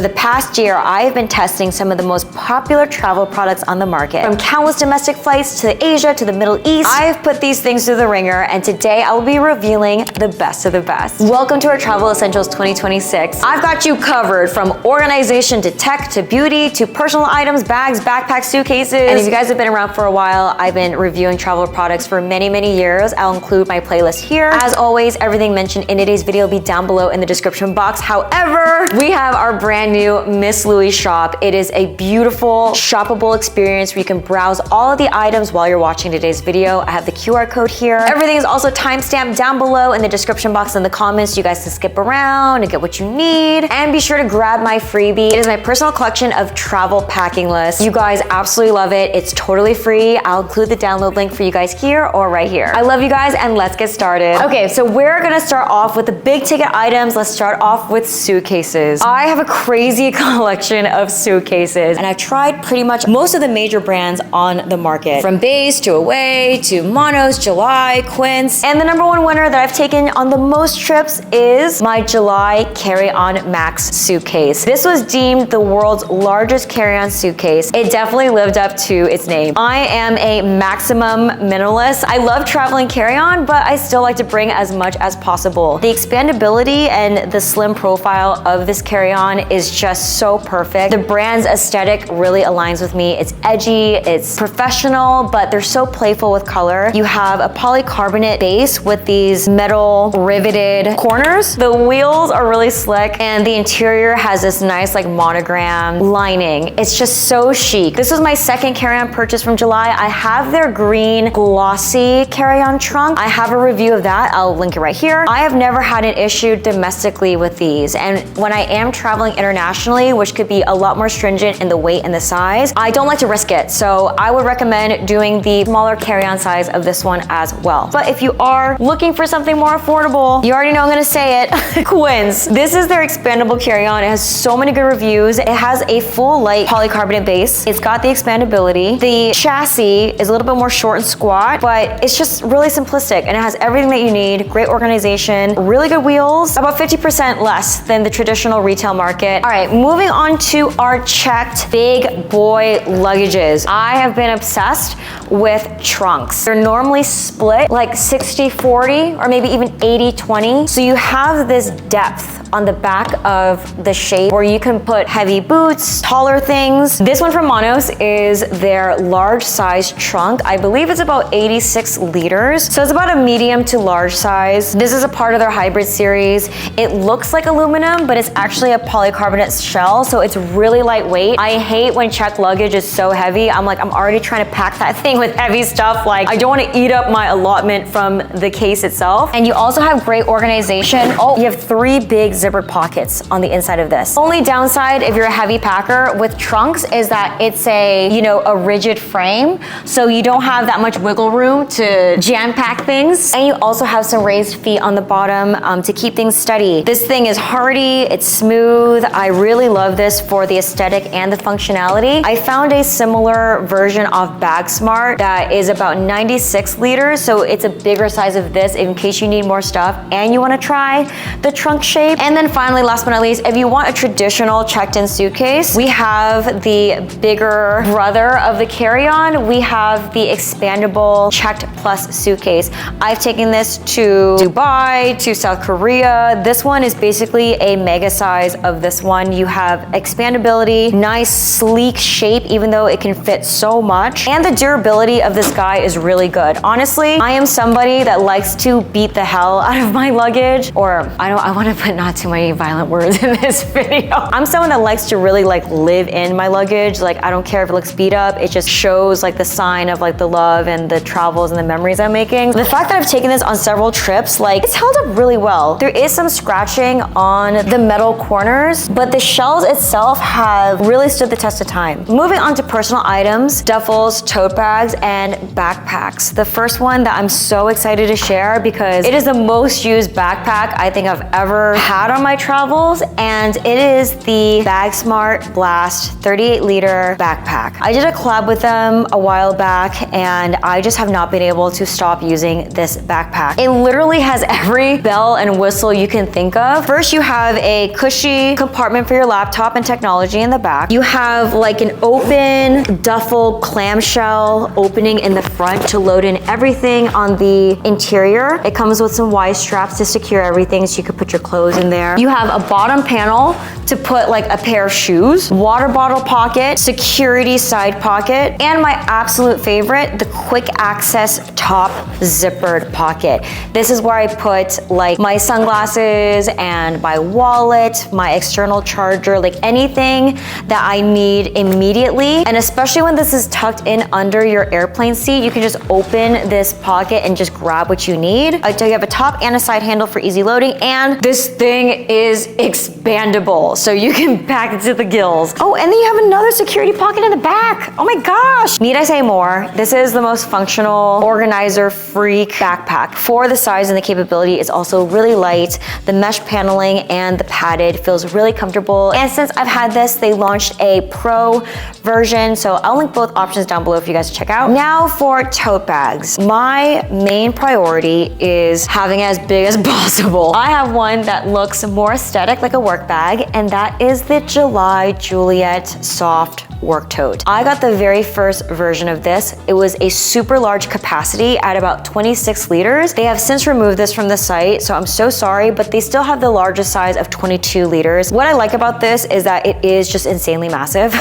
For the past year, I have been testing some of the most popular travel products on the market. From countless domestic flights to Asia to the Middle East, I've put these things through the ringer, and today I will be revealing the best of the best. Welcome to our Travel Essentials 2026. I've got you covered from organization to tech to beauty to personal items, bags, backpacks, suitcases. And if you guys have been around for a while, I've been reviewing travel products for many, many years. I'll include my playlist here. As always, everything mentioned in today's video will be down below in the description box. However, we have our brand new Miss Louie shop. It is a beautiful, shoppable experience where you can browse all of the items while you're watching today's video. I have the QR code here. Everything is also timestamped down below in the description box in the comments. You guys can skip around and get what you need. And be sure to grab my freebie. It is my personal collection of travel packing lists. You guys absolutely love it. It's totally free. I'll include the download link for you guys here or right here. I love you guys, and let's get started. Okay, so we're gonna start off with the big ticket items. Let's start off with suitcases. I have a crazy collection of suitcases, and I've tried pretty much most of the major brands on the market, from Base to Away to Monos, July, Quince. And the number one winner that I've taken on the most trips is my July Carry-On Max suitcase. This was deemed the world's largest carry-on suitcase. It definitely lived up to its name. I am a maximum minimalist. I love traveling carry-on, but I still like to bring as much as possible. The expandability and the slim profile of this carry-on is just so perfect. The brand's aesthetic really aligns with me. It's edgy, it's professional, but they're so playful with color. You have a polycarbonate base with these metal riveted corners. The wheels are really slick, and the interior has this nice like monogram lining. It's just so chic. This was my second carry-on purchase from July. I have their green glossy carry-on trunk. I have a review of that. I'll link it right here. I have never had an issue domestically with these, and when I am traveling internationally, which could be a lot more stringent in the weight and the size, I don't like to risk it. So I would recommend doing the smaller carry-on size of this one as well. But if you are looking for something more affordable, you already know I'm gonna say it, Quince. This is their expandable carry-on. It has so many good reviews. It has a full light polycarbonate base. It's got the expandability. The chassis is a little bit more short and squat, but it's just really simplistic, and it has everything that you need. Great organization, really good wheels, about 50% less than the traditional retail market. All right, moving on to our checked big boy luggages. I have been obsessed with trunks. They're normally split like 60-40 or maybe even 80-20. So you have this depth on the back of the shape where you can put heavy boots, taller things. This one from Monos is their large size trunk. I believe it's about 86 liters. So it's about a medium to large size. This is a part of their hybrid series. It looks like aluminum, but it's actually a polycarbonate shell. So it's really lightweight. I hate when checked luggage is so heavy. I'm already trying to pack that thing with heavy stuff. Like, I don't want to eat up my allotment from the case itself. And you also have great organization. Oh, you have 3 big zippered pockets on the inside of this. Only downside if you're a heavy packer with trunks is that it's a rigid frame, so you don't have that much wiggle room to jam pack things. And you also have some raised feet on the bottom to keep things steady. This thing is hardy, it's smooth. I really love this for the aesthetic and the functionality. I found a similar version of Bag Smart that is about 96 liters, so it's a bigger size of this in case you need more stuff and you want to try the trunk shape. And then finally, last but not least, if you want a traditional checked-in suitcase, we have the bigger brother of the carry-on. We have the expandable checked plus suitcase. I've taken this to Dubai, to South Korea. This one is basically a mega size of this one. You have expandability, nice sleek shape, even though it can fit so much. And the durability of this guy is really good. Honestly, I am somebody that likes to beat the hell out of my luggage, or I want to put not too many violent words in this video. I'm someone that likes to really live in my luggage. I don't care if it looks beat up. It just shows the sign of the love and the travels and the memories I'm making. The fact that I've taken this on several trips, it's held up really well. There is some scratching on the metal corners, but the shells itself have really stood the test of time. Moving on to personal items, duffels, tote bags, and backpacks. The first one that I'm so excited to share because it is the most used backpack I think I've ever had had on my travels, and it is the Bag Smart Blast 38 liter backpack. I did a collab with them a while back, and I just have not been able to stop using this backpack. It literally has every bell and whistle you can think of. First, you have a cushy compartment for your laptop and technology in the back. You have like an open duffel clamshell opening in the front to load in everything on the interior. It comes with some Y straps to secure everything so you could put your clothes in there. You have a bottom panel to put like a pair of shoes, water bottle pocket, security side pocket, and my absolute favorite, the quick access top zippered pocket. This is where I put like my sunglasses and my wallet, my external charger, like anything that I need immediately. And especially when this is tucked in under your airplane seat, you can just open this pocket and just grab what you need. You have a top and a side handle for easy loading, and this thing is expandable, so you can pack it to the gills. Oh, and then you have another security pocket in the back. Oh my gosh. Need I say more? This is the most functional, organizer freak backpack. For the size and the capability, it's also really light. The mesh paneling and the padded feels really comfortable. And since I've had this, they launched a pro version, so I'll link both options down below for you guys to check out. Now for tote bags. My main priority is having it as big as possible. I have one that looks more aesthetic, like a work bag, and that is the July Juliet Soft Work Tote. I got the very first version of this. It was a super large capacity at about 26 liters. They have since removed this from the site, so I'm so sorry, but they still have the largest size of 22 liters. What I like about this is that it is just insanely massive.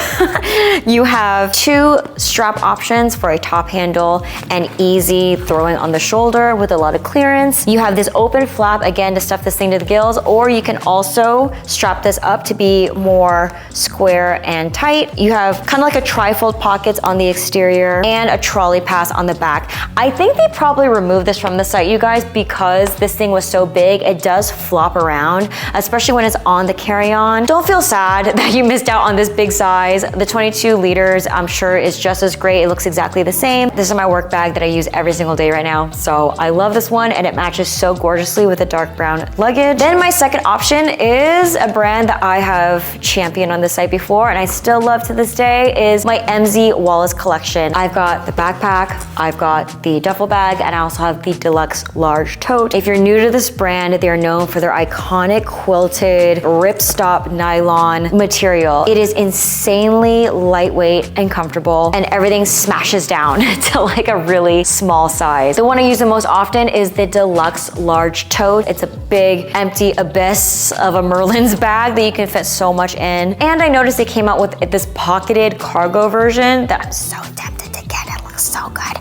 You have two strap options for a top handle and easy throwing on the shoulder with a lot of clearance. You have this open flap, again, to stuff this thing to the gills, or you can also strap this up to be more square and tight. You have kind of like a trifold pockets on the exterior and a trolley pass on the back. I think they probably removed this from the site, you guys, because this thing was so big. It does flop around, especially when it's on the carry-on. Don't feel sad that you missed out on this big size. The 22 liters, I'm sure, is just as great. It looks exactly the same. This is my work bag that I use every single day right now, so I love this one, and it matches so gorgeously with a dark brown luggage. Then my second option is a brand that I have championed on the site before, and I still love to this day, is my MZ WALLACE collection. I've got the backpack, I've got the duffel bag, and I also have the deluxe large tote. If you're new to this brand, they are known for their iconic quilted ripstop nylon material. It is insanely lightweight and comfortable, and everything smashes down to like a really small size. The one I use the most often is the deluxe large tote. It's a big empty abyss of a Merlin's bag that you can fit so much in. And I noticed they came out with this pocketed cargo version that I'm so tempted to get. It looks so good.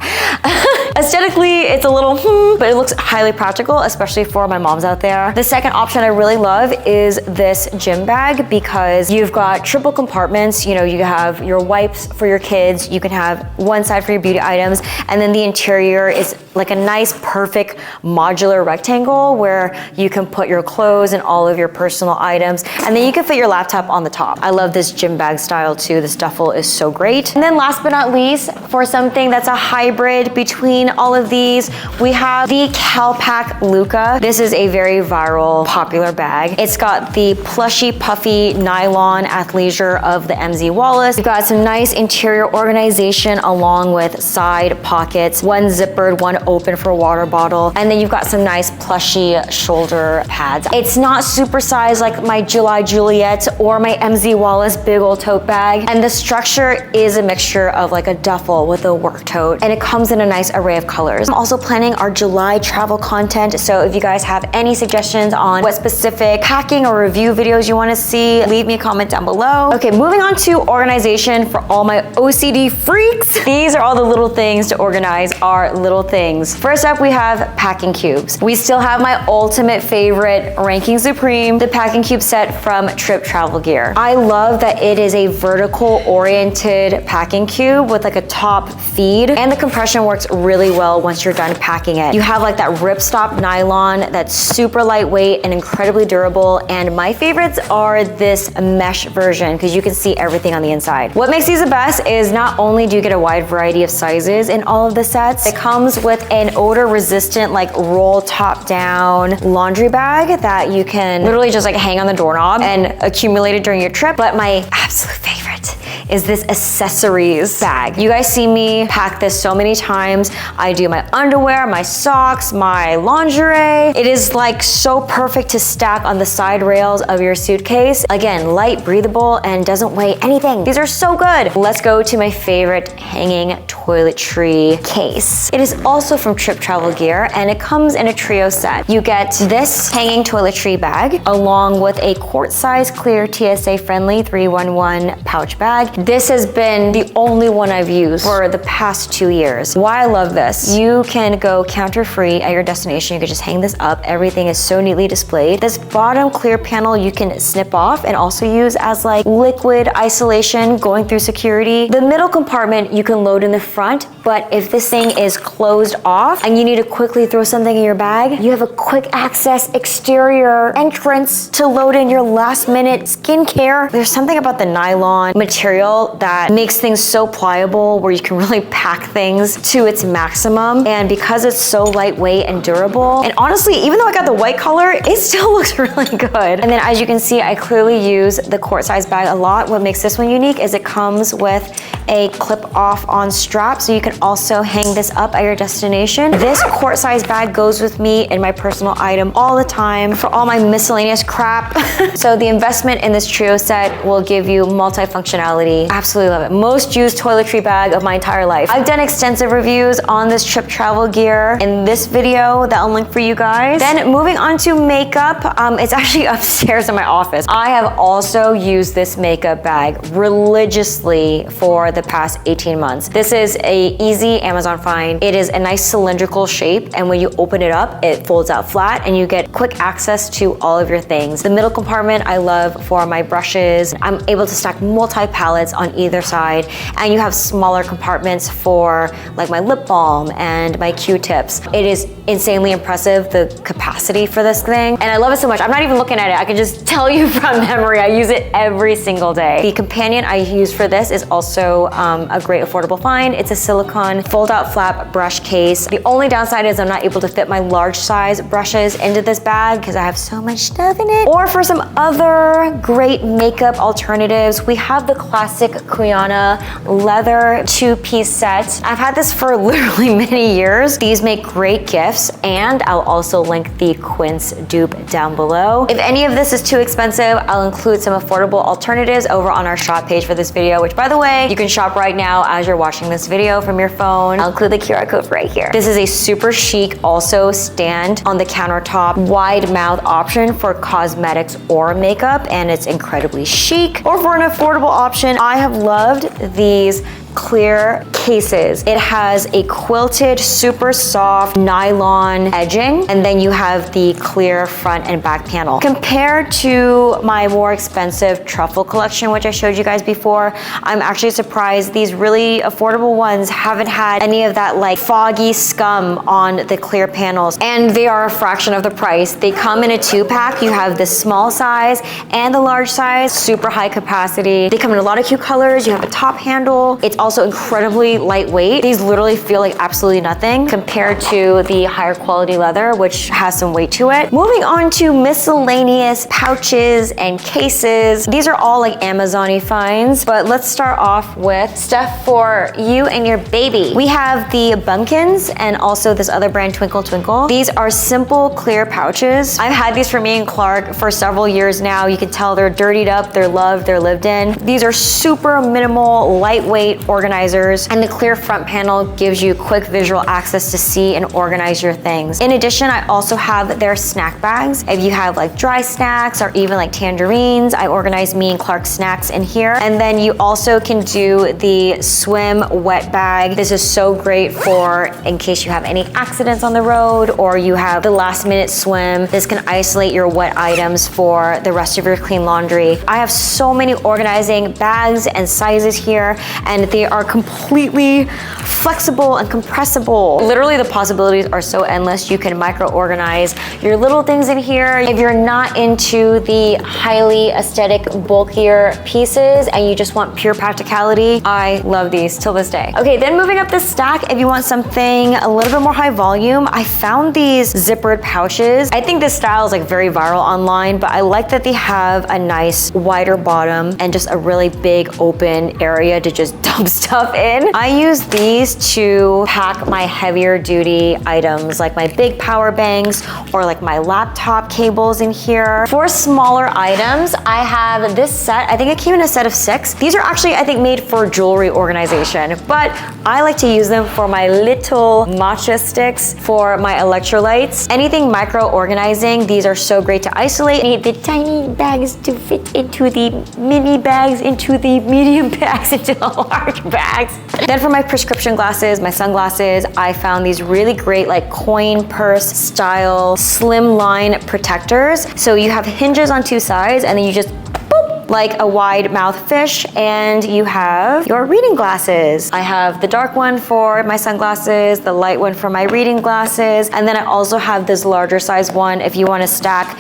Aesthetically, it's a little but it looks highly practical, especially for my moms out there. The second option I really love is this gym bag, because you've got triple compartments. You know, you have your wipes for your kids, you can have one side for your beauty items, and then the interior is like a nice, perfect modular rectangle where you can put your clothes and all of your personal items, and then you can fit your laptop on the top. I love this gym bag style too. This duffel is so great. And then last but not least, for something that's a hybrid between all of these, we have the CalPack Luca. This is a very viral, popular bag. It's got the plushy, puffy nylon athleisure of the MZ WALLACE. You've got some nice interior organization along with side pockets, one zippered, one open for a water bottle, and then you've got some nice plushy shoulder pads. It's not super sized like my July Juliet or my MZ WALLACE big old tote bag, and the structure is a mixture of like a duffel with a work tote, and it comes in a nice array of colors. I'm also planning our July travel content, so if you guys have any suggestions on what specific packing or review videos you want to see, leave me a comment down below. Okay, moving on to organization for all my OCD freaks. These are all the little things to organize our little things. First up, we have packing cubes. We still have my ultimate favorite, Ranking Supreme, the packing cube set from Trip Travel Gear. I love that it is a vertical oriented packing cube with like a top feed, and the compression works really well once you're done packing it. You have like that ripstop nylon that's super lightweight and incredibly durable, and my favorites are this mesh version because you can see everything on the inside. What makes these the best is not only do you get a wide variety of sizes in all of the sets, it comes with with an odor resistant, like roll top down laundry bag that you can literally just like hang on the doorknob and accumulate it during your trip. But my absolute favorite is this accessories bag. You guys see me pack this so many times. I do my underwear, my socks, my lingerie. It is like so perfect to stack on the side rails of your suitcase. Again, light, breathable, and doesn't weigh anything. These are so good. Let's go to my favorite hanging toiletry case. It is also from Trip Travel Gear, and it comes in a trio set. You get this hanging toiletry bag along with a quart-size clear TSA-friendly 311 pouch bag. This has been the only one I've used for the past 2 years. Why I love this, you can go counter-free at your destination. You can just hang this up. Everything is so neatly displayed. This bottom clear panel you can snip off and also use as like liquid isolation going through security. The middle compartment you can load in the front, but if this thing is closed off and you need to quickly throw something in your bag, you have a quick access exterior entrance to load in your last minute skincare. There's something about the nylon material that makes things so pliable where you can really pack things to its maximum. And because it's so lightweight and durable, and honestly, even though I got the white color, it still looks really good. And then as you can see, I clearly use the quart size bag a lot. What makes this one unique is it comes with a clip off on strap, so you can also hang this up at your destination. This quart size bag goes with me in my personal item all the time for all my miscellaneous crap. So the investment in this trio set will give you multi-functionality. Absolutely love it. Most used toiletry bag of my entire life. I've done extensive reviews on this Trip Travel Gear in this video that I'll link for you guys. Then moving on to makeup, it's actually upstairs in my office. I have also used this makeup bag religiously for the past 18 months. This is a easy Amazon find. It is a nice cylindrical shape, and when you open it up, it folds out flat and you get quick access to all of your things. The middle compartment I love for my brushes. I'm able to stack multi-palettes on either side, and you have smaller compartments for like my lip balm and my Q-tips. It is insanely impressive, the capacity for this thing, and I love it so much. I'm not even looking at it. I can just tell you from memory. I use it every single day. The companion I use for this is also a great affordable find. It's a silicone fold-out flap brush case. The only downside is I'm not able to fit my large size brushes into this bag because I have so much stuff in it. Or for some other great makeup alternatives, we have the classic Quiana leather 2-piece set. I've had this for literally many years. These make great gifts, and I'll also link the Quince dupe down below. If any of this is too expensive, I'll include some affordable alternatives over on our shop page for this video, which by the way, you can shop right now as you're watching this video from your phone. I'll include the QR code right here. This is a super chic, also stand on the countertop, wide mouth option for cosmetics or makeup, and it's incredibly chic. Or for an affordable option, I have loved these clear cases. It has a quilted, super soft nylon edging, and then you have the clear front and back panel. Compared to my more expensive truffle collection, which I showed you guys before, I'm actually surprised these really affordable ones haven't had any of that like foggy scum on the clear panels, and they are a fraction of the price. They come in a 2-pack. You have the small size and the large size, super high capacity. They come in a lot of cute colors. You have a top handle. It's also incredibly lightweight. These literally feel like absolutely nothing compared to the higher quality leather, which has some weight to it. Moving on to miscellaneous pouches and cases. These are all like Amazon-y finds, but let's start off with stuff for you and your baby. We have the Bumpkins and also this other brand, Twinkle Twinkle. These are simple clear pouches. I've had these for me and Clark for several years now. You can tell they're dirtied up, they're loved, they're lived in. These are super minimal, lightweight organizers, and the clear front panel gives you quick visual access to see and organize your things. In addition, I also have their snack bags. If you have like dry snacks or even like tangerines, I organize me and Clark's snacks in here. And then you also can do the swim wet bag. This is so great for in case you have any accidents on the road or you have the last minute swim. This can isolate your wet items for the rest of your clean laundry. I have so many organizing bags and sizes here, and they are complete completely flexible and compressible. Literally the possibilities are so endless. You can micro-organize your little things in here. If you're not into the highly aesthetic, bulkier pieces and you just want pure practicality, I love these till this day. Okay, then moving up the stack, if you want something a little bit more high volume, I found these zippered pouches. I think this style is like very viral online, but I like that they have a nice wider bottom and just a really big open area to just dump stuff in. I use these to pack my heavier duty items like my big power banks or like my laptop cables in here. For smaller items, I have this set. I think it came in a set of 6. These are actually, I think, made for jewelry organization, but I like to use them for my little matcha sticks for my electrolytes. Anything micro organizing, these are so great to isolate. I need the tiny bags to fit into the mini bags, into the medium bags, into the large bags. Then for my prescription glasses, my sunglasses, I found these really great like coin purse style slim line protectors. So you have hinges on 2 sides and then you just like a wide mouth fish, and you have your reading glasses. I have the dark one for my sunglasses, the light one for my reading glasses, and then I also have this larger size one if you want to stack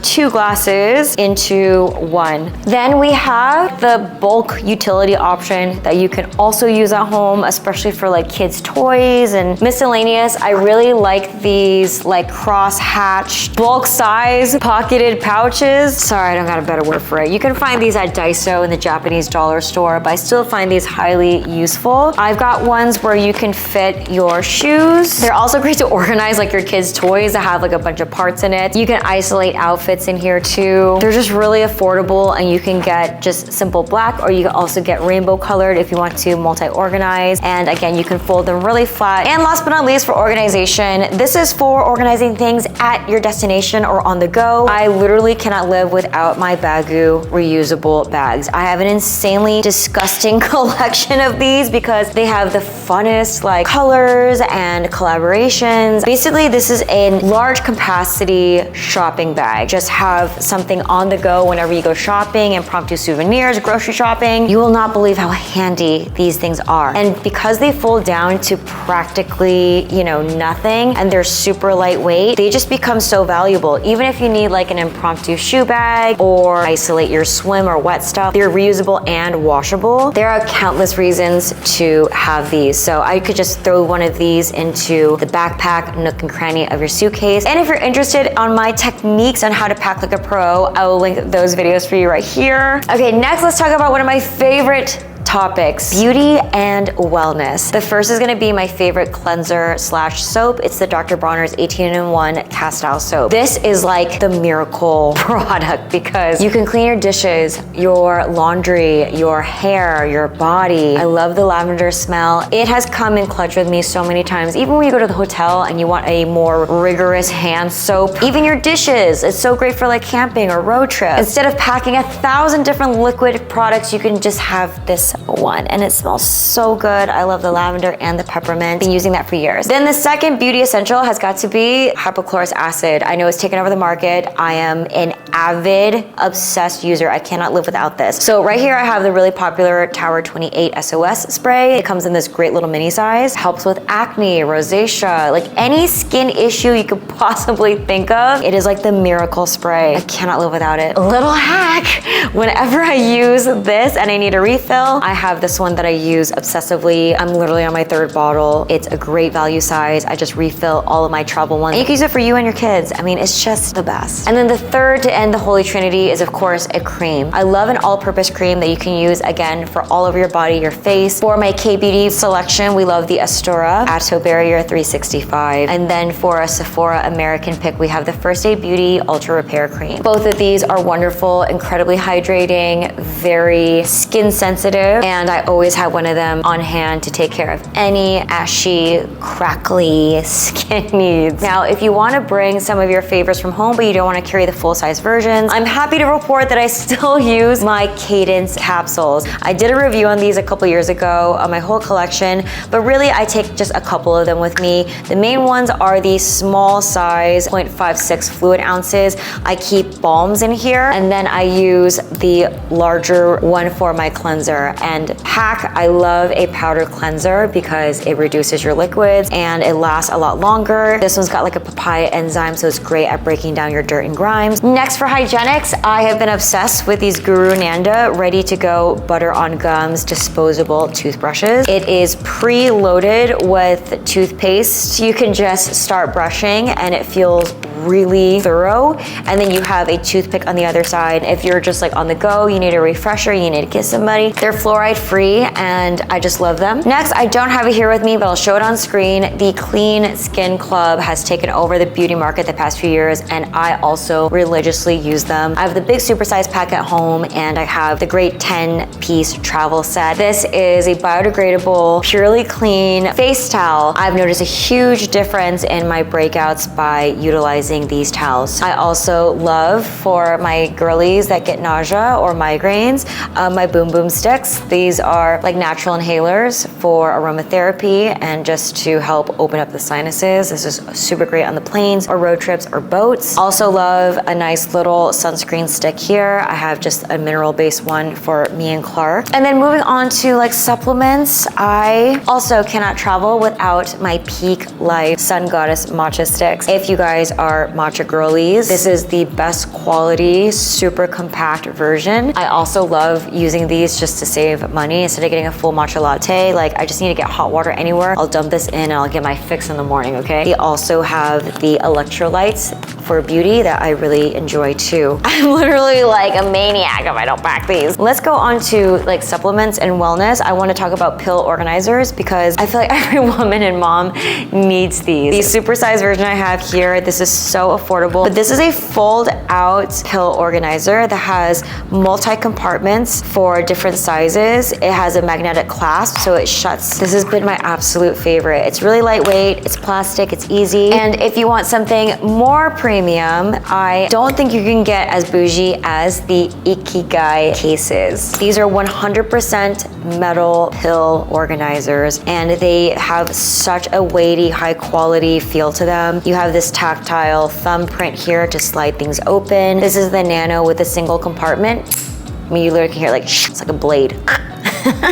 2 glasses into one. Then we have the bulk utility option that you can also use at home, especially for like kids' toys and miscellaneous. I really like these like cross-hatched bulk size pocketed pouches. Sorry, I don't got a better word for it. You can find these at Daiso in the Japanese dollar store, but I still find these highly useful. I've got ones where you can fit your shoes. They're also great to organize like your kids' toys that have like a bunch of parts in it. You can isolate outfits in here too. They're just really affordable, and you can get just simple black, or you can also get rainbow colored if you want to multi-organize. And again, you can fold them really flat. And last but not least, for organization, this is for organizing things at your destination or on the go. I literally cannot live without my Bagu reusable bags. I have an insanely disgusting collection of these because they have the funnest like colors and collaborations. Basically, this is a large capacity shopping bag. Just have something on the go whenever you go shopping, impromptu souvenirs, grocery shopping. You will not believe how handy these things are. And because they fold down to practically, you know, nothing, and they're super lightweight, they just become so valuable. Even if you need like an impromptu shoe bag or isolate your swim or wet stuff, they're reusable and washable. There are countless reasons to have these. So I could just throw one of these into the backpack, nook and cranny of your suitcase. And if you're interested on my techniques on how to pack like a pro, I will link those videos for you right here. Okay, next let's talk about one of my favorite topics, beauty and wellness. The first is gonna be my favorite cleanser slash soap. It's the Dr. Bronner's 18-in-1 cast-style soap. This is like the miracle product because you can clean your dishes, your laundry, your hair, your body. I love the lavender smell. It has come in clutch with me so many times. Even when you go to the hotel and you want a more rigorous hand soap, even your dishes, it's so great for like camping or road trip. Instead of packing 1,000 different liquid products, you can just have this one, and it smells so good. I love the lavender and the peppermint. Been using that for years. Then the second beauty essential has got to be hypochlorous acid. I know it's taken over the market. I am an avid, obsessed user. I cannot live without this. So right here I have the really popular Tower 28 SOS spray. It comes in this great little mini size. Helps with acne, rosacea, like any skin issue you could possibly think of. It is like the miracle spray. I cannot live without it. A little hack, whenever I use this and I need a refill, I have this one that I use obsessively. I'm literally on my 3rd bottle. It's a great value size. I just refill all of my travel ones. And you can use it for you and your kids. I mean, it's just the best. And then the third to end the holy trinity is of course a cream. I love an all-purpose cream that you can use again for all over your body, your face. For my K-Beauty selection, we love the Astora Atto Barrier 365. And then for a Sephora American pick, we have the First Aid Beauty Ultra Repair Cream. Both of these are wonderful, incredibly hydrating, very skin sensitive, and I always have one of them on hand to take care of any ashy, crackly skin needs. Now, if you want to bring some of your favorites from home, but you don't want to carry the full-size versions, I'm happy to report that I still use my Cadence capsules. I did a review on these a couple years ago on my whole collection, but really I take just a couple of them with me. The main ones are the small size 0.56 fluid ounces. I keep balms in here, and then I use the larger one for my cleanser. And hack, I love a powder cleanser because it reduces your liquids and it lasts a lot longer. This one's got like a papaya enzyme, so it's great at breaking down your dirt and grimes. Next for hygienics, I have been obsessed with these Guru Nanda ready to go butter on gums disposable toothbrushes. It is pre-loaded with toothpaste. You can just start brushing and it feels really thorough. And then you have a toothpick on the other side. If you're just like on the go, you need a refresher, you need to kiss somebody. They're fluoride free and I just love them. Next, I don't have it here with me, but I'll show it on screen. The Clean Skin Club has taken over the beauty market the past few years and I also religiously use them. I have the big supersize pack at home and I have the great 10-piece travel set. This is a biodegradable, purely clean face towel. I've noticed a huge difference in my breakouts by utilizing these towels. I also love, for my girlies that get nausea or migraines, my Boom Boom sticks. These are like natural inhalers for aromatherapy and just to help open up the sinuses. This is super great on the planes or road trips or boats. Also love a nice little sunscreen stick here. I have just a mineral-based one for me and Clark. And then moving on to like supplements, I also cannot travel without my Peak Life Sun Goddess matcha sticks. If you guys are matcha girlies, this is the best quality, super compact version. I also love using these just to save money. Instead of getting a full matcha latte, like I just need to get hot water anywhere, I'll dump this in and I'll get my fix in the morning, okay? They also have the electrolytes for beauty that I really enjoy too. I'm literally like a maniac if I don't pack these. Let's go on to like supplements and wellness. I want to talk about pill organizers because I feel like every woman and mom needs these. The supersized version I have here, this is so affordable, but this is a fold out pill organizer that has multi-compartments for different sizes. It has a magnetic clasp, so it shuts. This has been my absolute favorite. It's really lightweight, it's plastic, it's easy. And if you want something more premium, I don't think you can get as bougie as the Ikigai cases. These are 100% metal pill organizers and they have such a weighty, high quality feel to them. You have this tactile thumbprint here to slide things open. This is the Nano with a single compartment. I mean, you literally can hear like, it's like a blade.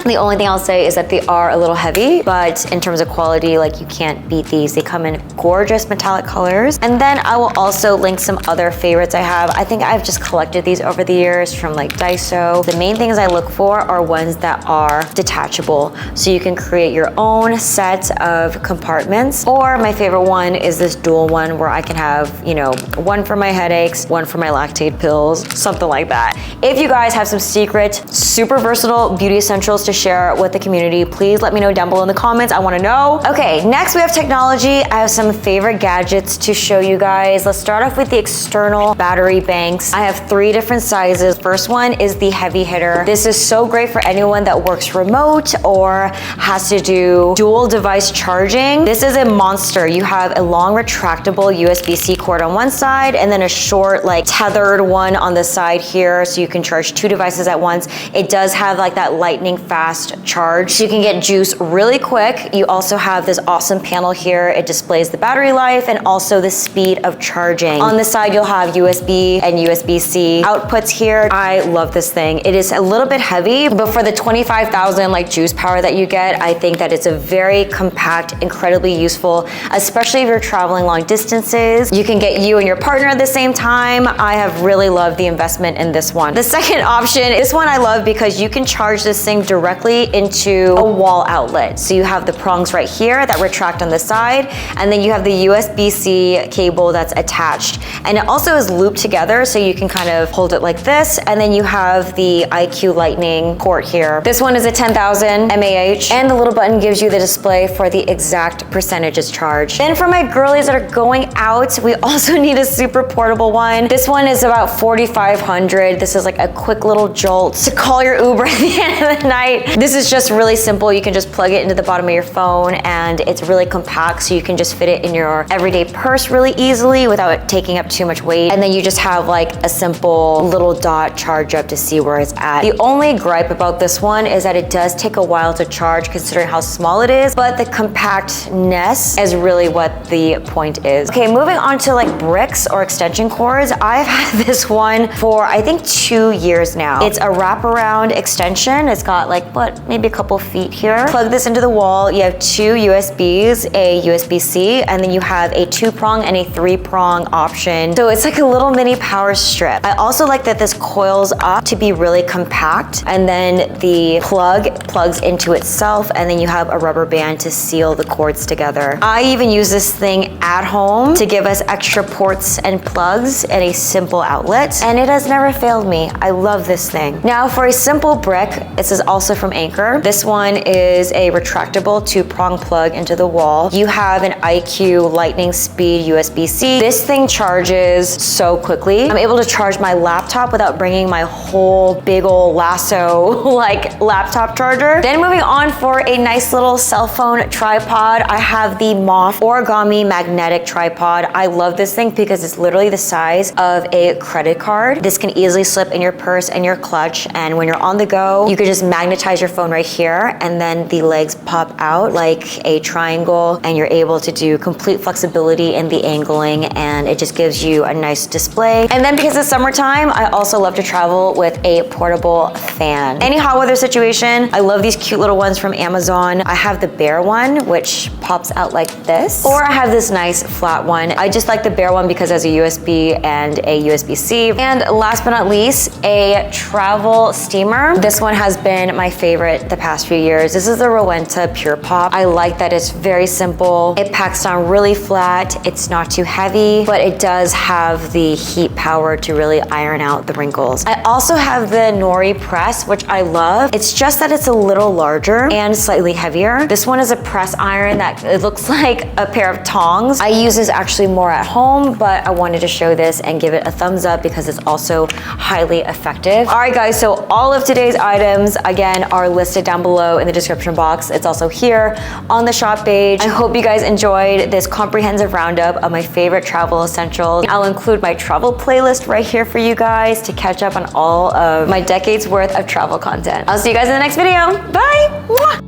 The only thing I'll say is that they are a little heavy, but in terms of quality, like you can't beat these. They come in gorgeous metallic colors. And then I will also link some other favorites I have. I think I've just collected these over the years from like Daiso. The main things I look for are ones that are detachable. So you can create your own set of compartments. Or my favorite one is this dual one where I can have, you know, one for my headaches, one for my lactate pills, something like that. If you guys have some secret, super versatile beauty essentials to share with the community, please let me know down below in the comments. I want to know. Okay, next we have technology. I have some favorite gadgets to show you guys. Let's start off with the external battery banks. I have 3 different sizes. First one is the heavy hitter. This is so great for anyone that works remote or has to do dual device charging. This is a monster. You have a long retractable USB-C cord on one side and then a short like tethered one on the side here, so you can charge 2 devices at once. It does have like that lightning fast charge, so you can get juice really quick. You also have this awesome panel here. It displays the battery life and also the speed of charging. On the side, you'll have USB and USB-C outputs here. I love this thing. It is a little bit heavy, but for the 25,000 like juice power that you get, I think that it's a very compact, incredibly useful, especially if you're traveling long distances. You can get you and your partner at the same time. I have really loved the investment in this one. The second option, this one I love because you can charge this thing directly into a wall outlet. So you have the prongs right here that retract on the side, and then you have the USB-C cable that's attached. And it also is looped together, so you can kind of hold it like this, and then you have the IQ Lightning port here. This one is a 10,000 mAh, and the little button gives you the display for the exact percentages charged. Then for my girlies that are going out, we also need a super portable one. This one is about 4,500. This is like a quick little jolt to call your Uber at the end of the night. This is just really simple. You can just plug it into the bottom of your phone and it's really compact, so you can just fit it in your everyday purse really easily without it taking up too much weight. And then you just have like a simple little dot charge up to see where it's at. The only gripe about this one is that it does take a while to charge considering how small it is, but the compactness is really what the point is. Okay, moving on to like bricks or extension cords. I've had this one for I think 2 years now. It's a wraparound extension. It's got got like, what, maybe a couple feet here. Plug this into the wall. You have 2 USBs, a USB-C, and then you have a 2-prong and a 3-prong option. So it's like a little mini power strip. I also like that this coils up to be really compact, and then the plug plugs into itself, and then you have a rubber band to seal the cords together. I even use this thing at home to give us extra ports and plugs and a simple outlet, and it has never failed me. I love this thing. Now for a simple brick, this is also from Anchor. This one is a retractable 2-prong plug into the wall. You have an IQ lightning speed USB-C. This thing charges so quickly. I'm able to charge my laptop without bringing my whole big old lasso like laptop charger. Then moving on for a nice little cell phone tripod, I have the Moth origami magnetic tripod. I love this thing because it's literally the size of a credit card. This can easily slip in your purse and your clutch, and when you're on the go, you can just magnetize your phone right here, and then the legs pop out like a triangle, and you're able to do complete flexibility in the angling, and it just gives you a nice display. And then because it's summertime, I also love to travel with a portable fan. Any hot weather situation, I love these cute little ones from Amazon. I have the bear one, which pops out like this, or I have this nice flat one. I just like the bear one because it has a USB and a USB-C. And last but not least, a travel steamer. This one has been my favorite the past few years. This is the Rowenta Pure Pop. I like that it's very simple. It packs down really flat. It's not too heavy, but it does have the heat power to really iron out the wrinkles. I also have the Nori press, which I love. It's just that it's a little larger and slightly heavier. This one is a press iron that it looks like a pair of tongs. I use this actually more at home, but I wanted to show this and give it a thumbs up because it's also highly effective. All right guys, so all of today's items again are listed down below in the description box. It's also here on the shop page. I hope you guys enjoyed this comprehensive roundup of my favorite travel essentials. I'll include my travel playlist right here for you guys to catch up on all of my decades worth of travel content. I'll see you guys in the next video. Bye! Mwah!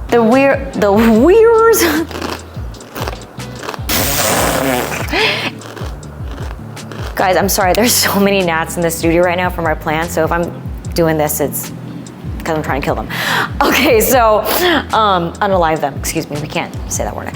The weirs. Guys, I'm sorry, there's so many gnats in the studio right now from our plant, so if I'm doing this, it's because I'm trying to kill them. Okay, so unalive them, excuse me, we can't say that word.